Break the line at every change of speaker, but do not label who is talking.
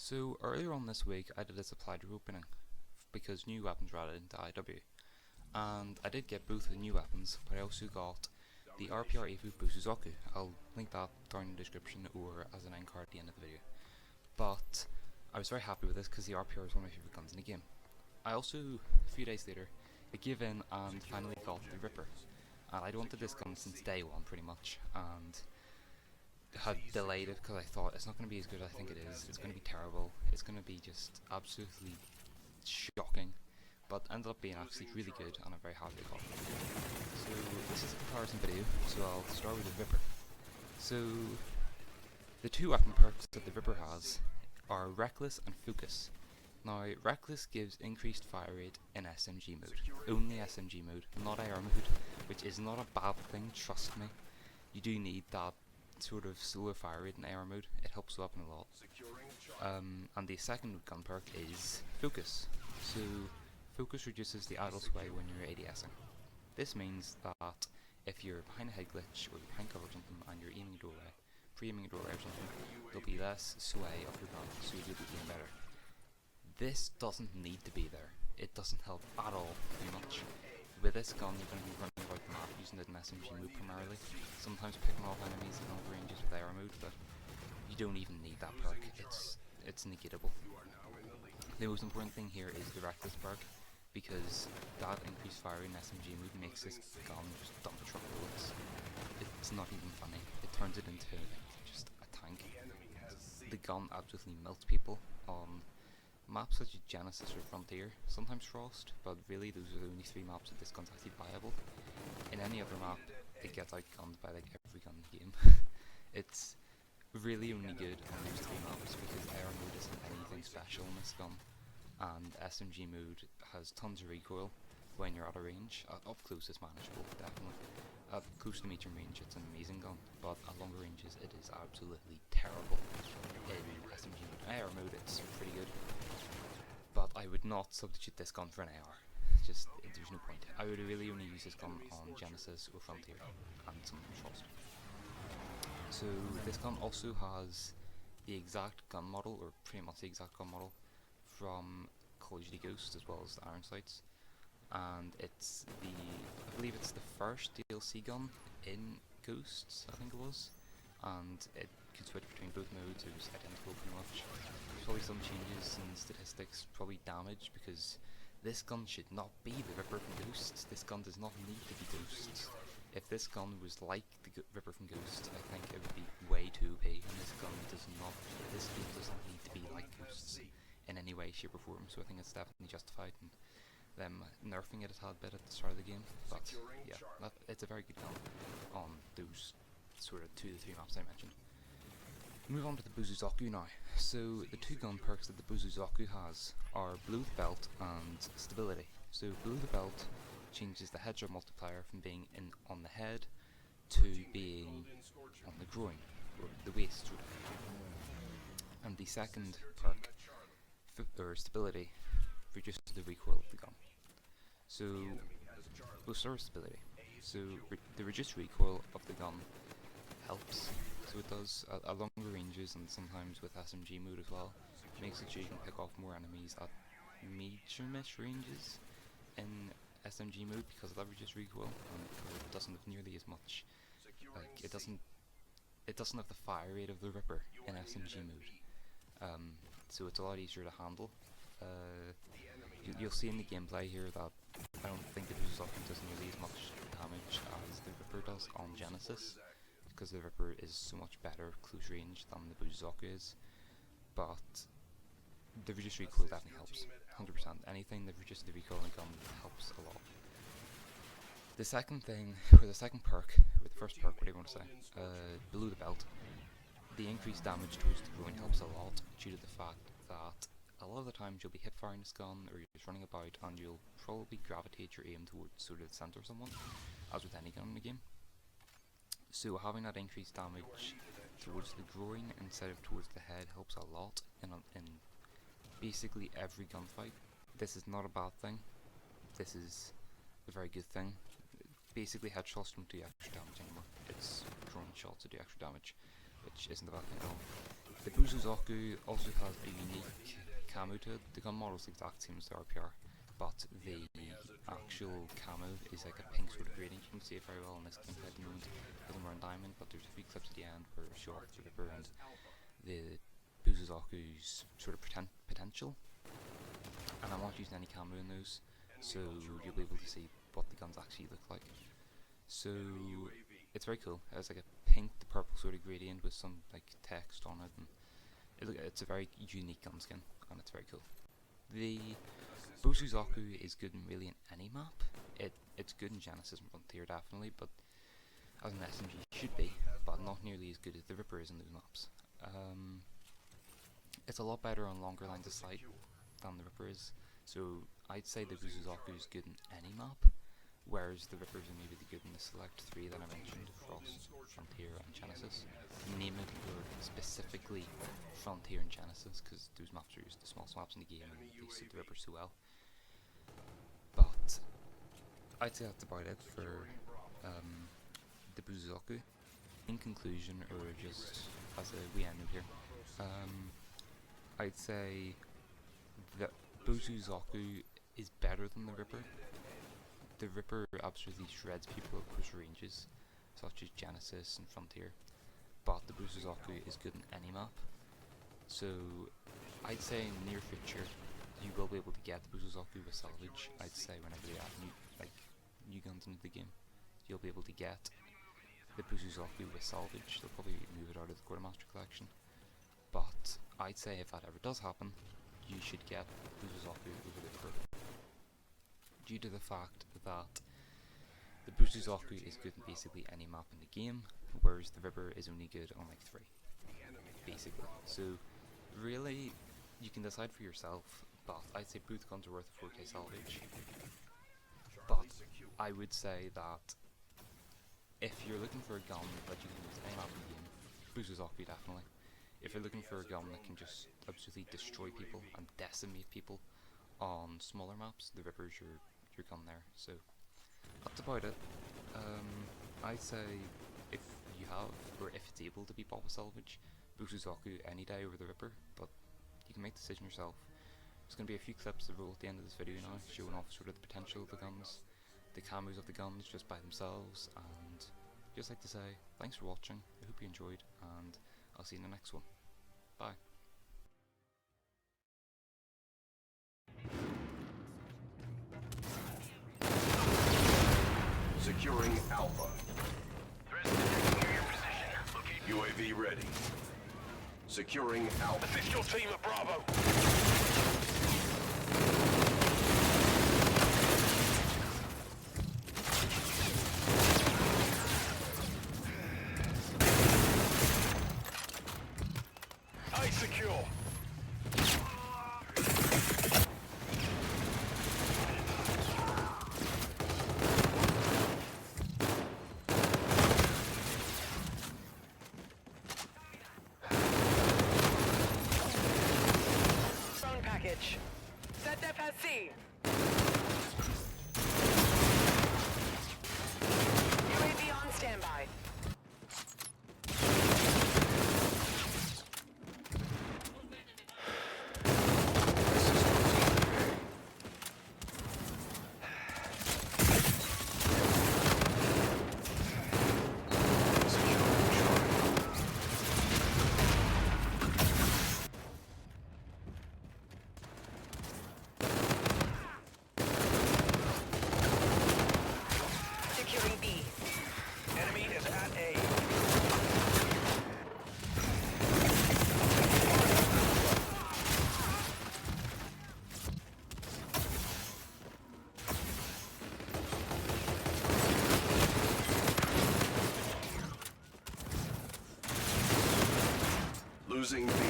So earlier on this week I did a supply drop opening because new weapons were added into IW, and I did get both the new weapons, but I also got the RPR-EVO Bosozoku. I'll link that down in the description or as an end card at the end of the video. But I was very happy with this because the RPR is one of my favourite guns in the game. I also, a few days later, I gave in and finally got the Ripper. And I'd wanted this gun since day one pretty much, and had delayed it because I thought it's not going to be as good as I think it is. It's going to be terrible. It's going to be just absolutely shocking. But ended up being actually really good, and I'm very happy with it. So this is a comparison video, so I'll start with the Ripper. So the two weapon perks that the Ripper has are Reckless and Focus. Now, Reckless gives increased fire rate in SMG mode, only SMG mode, not AR mode, which is not a bad thing, trust me. You do need that sort of slower fire rate in AR mode, it helps the weapon a lot. And the second gun perk is Focus. So Focus reduces the idle sway when you're ADSing. This means that if you're behind a head glitch or you're behind cover or something and you're aiming a doorway, pre-aiming a doorway or something, there'll be less sway of your gun, so you'll be aiming better. This doesn't need to be there. It doesn't help at all, pretty much. With this gun, you're going to be running about the map using it in SMG mode primarily, sometimes picking off enemies in long ranges with AR mode, but you don't even need that perk. It's negatable. The most important thing here is the Reckless perk, because that increased fire in SMG mode makes this gun just dump a truck of bullets. It's not even funny. It turns it into just a tank. The gun absolutely melts people on maps such as Genesis or Frontier, sometimes Frost, but really those are the only three maps that this gun's actually viable. In any other map, it gets outgunned by like every gun in the game. It's really only good on those three maps because AR mode isn't anything special in this gun, and SMG mode has tons of recoil when you're at a range. Up close is manageable, definitely. At close to medium range it's an amazing gun, but at longer ranges it is absolutely terrible in SMG mode. AR mode it's pretty good, but I would not substitute this gun for an AR. Just, there's no point. I would really only use this gun on Genesis or Frontier and sometimes Frost. So this gun also has the exact gun model, or pretty much the exact gun model, from Call of Duty Ghosts as well as the Iron Sights. And it's I believe it's the first DLC gun in Ghosts, I think it was. And it could switch between both modes, it was identical pretty much. There's probably some changes in statistics, probably damage, because this gun should not be the Ripper from Ghosts. This gun does not need to be Ghosts. If this gun was like the Ripper from Ghosts, I think it would be way too OP, and this game doesn't need to be like Ghosts in any way, shape or form, so I think it's definitely justified in them nerfing it a tad bit at the start of the game. But yeah, it's a very good gun on those sort of 2 to 3 maps I mentioned. Move on to the Bosozoku now. So the two gun perks that the Bosozoku has are Below the Belt and Stability. So Below the Belt changes the headshot multiplier from being on the head to being on the groin, or the waist sort of. And the second perk, or Stability, reduces the recoil of the gun. So we'll start with Stability. So the reduced recoil of the gun helps, so it does at longer ranges and sometimes with SMG mode as well. It makes it so you can pick off more enemies at medium-ish ranges in SMG mode because of that reduced recoil, and because it doesn't have nearly as much, like it doesn't have the fire rate of the Ripper in SMG mode. So it's a lot easier to handle. You'll see in the gameplay here that I don't think the Bosozoku does nearly as much damage as the Ripper does on Genesis, because the Ripper is so much better close range than the Bosozoku is, but the reduced recoil definitely helps, 100%. Anything that reduces the recoil in the gun helps a lot. The second thing, or the second perk, or the first perk, whatever you want to say, Below the Belt, the increased damage towards the groin helps a lot, due to the fact that a lot of the times you'll be hip firing this gun, or you're just running about, and you'll probably gravitate your aim towards sort of the centre of someone, as with any gun in the game. So having that increased damage towards the groin instead of towards the head helps a lot in basically every gunfight. This is not a bad thing, this is a very good thing. Basically headshots don't do extra damage anymore, it's groin shots that do extra damage, which isn't a bad thing at all. The Bosozoku also has a unique camo to it. The gun model is the exact same as the RPR, but the actual camo is like a pink sort of gradient. You can see it very well in this gameplay at the moment. It doesn't wear diamond, but there's a few clips at the end where it show off the Ripper and the Bosozoku's sort of potential. And I'm not using any camo in those, so you'll be able to see what the guns actually look like. So it's very cool. It has like a pink to purple sort of gradient with some like text on it, and it's a very unique gun skin, and it's very cool. The Bosozoku is good in really in any map. It's good in Genesis and Frontier definitely, but as an SMG it should be, but not nearly as good as the Ripper is in those maps. It's a lot better on longer lines of sight than the Ripper is, so I'd say the Bosozoku is good in any map, whereas the Rippers are maybe good in the select 3 that I mentioned, Frost, Frontier and Genesis. Namely for specifically Frontier and Genesis, because those maps are used the smallest maps in the game and they suit the Ripper so well. But I'd say that's about it for the Bosozoku. In conclusion, or just as a wee end here, I'd say that Bosozoku is better than the Ripper. The Ripper absolutely shreds people at close ranges, such as Genesis and Frontier, but the Bosozoku is good in any map. So I'd say in the near future you will be able to get the Bosozoku with salvage. I'd say whenever they add new guns into the game, you'll be able to get the Bosozoku with salvage. They'll probably move it out of the Quartermaster collection, but I'd say if that ever does happen, you should get Bosozoku over the Ripper, due to the fact that the Bosozoku is good in basically any map in the game, whereas the Ripper is only good on like 3, basically. So really, you can decide for yourself, but I'd say both guns are worth a 4k salvage. But I would say that if you're looking for a gun that you can use any map in the game, Bosozoku definitely. If you're looking for a gun that can just absolutely destroy people and decimate people on smaller maps, the Ripper's your gun there. So that's about it. I'd say if you have, or if it's able to be bought with salvage, Bosozoku any day over the Ripper, but you can make the decision yourself. There's going to be a few clips that roll at the end of this video now, showing off sort of the potential of the guns, the camos of the guns just by themselves, and just like to say, thanks for watching, I hope you enjoyed, and I'll see you in the next one. Bye.
Securing Alpha. UAV ready. Securing Alpha.
Assist your team at Bravo. A secure.
Set def has seen. UAV on standby.
Losing B.